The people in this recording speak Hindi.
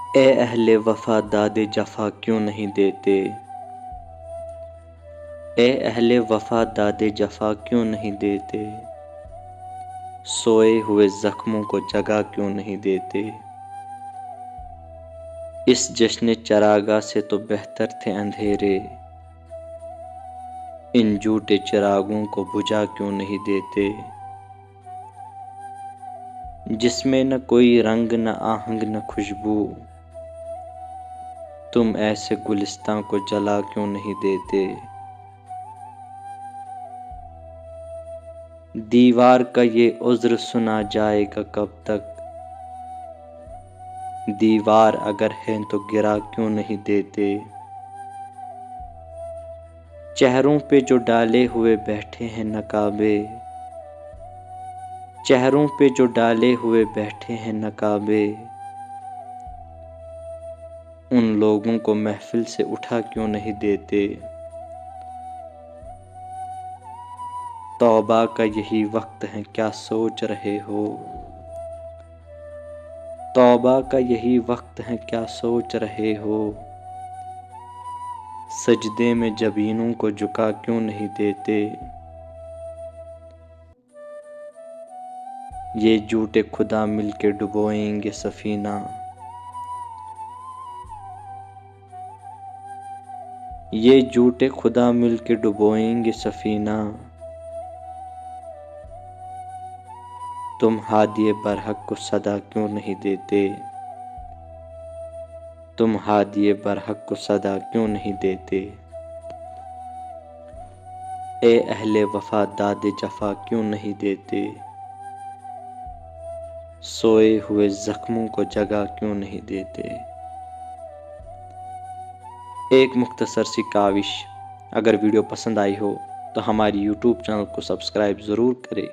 ए अहले वफा दादे जफा क्यों नहीं देते। ए अहले वफा दादे जफा क्यों नहीं देते। सोए हुए जख्मों को जगह क्यों नहीं देते। इस जश्न चरागा से तो बेहतर थे अंधेरे। इन झूठे चिरागों को बुझा क्यों नहीं देते। जिसमें न कोई रंग न आहंग न खुशबू, तुम ऐसे गुलिस्तां को जला क्यों नहीं देते। दीवार का ये उज़्र सुना जाएगा कब तक। दीवार अगर है तो गिरा क्यों नहीं देते। चेहरों पे जो डाले हुए बैठे हैं नकाबे, चेहरों पे जो डाले हुए बैठे हैं नकाबे, उन लोगों को महफिल से उठा क्यों नहीं देते। तौबा का यही वक्त है क्या सोच रहे हो। तौबा का यही वक्त है क्या सोच रहे हो। सजदे में जबीनों को झुका क्यों नहीं देते। ये झूठे खुदा मिलके डुबोएंगे सफीना। ये झूठे खुदा मिलके डुबोएंगे सफीना। तुम हादिए बरहक को सदा क्यों नहीं देते। तुम हादिए बरहक को सदा क्यों नहीं देते। ए अहले वफा दादे जफा क्यों नहीं देते। सोए हुए जख्मों को जगह क्यों नहीं देते। एक मुख्तसर सी काविश, अगर वीडियो पसंद आई हो तो हमारी YouTube चैनल को सब्सक्राइब ज़रूर करें।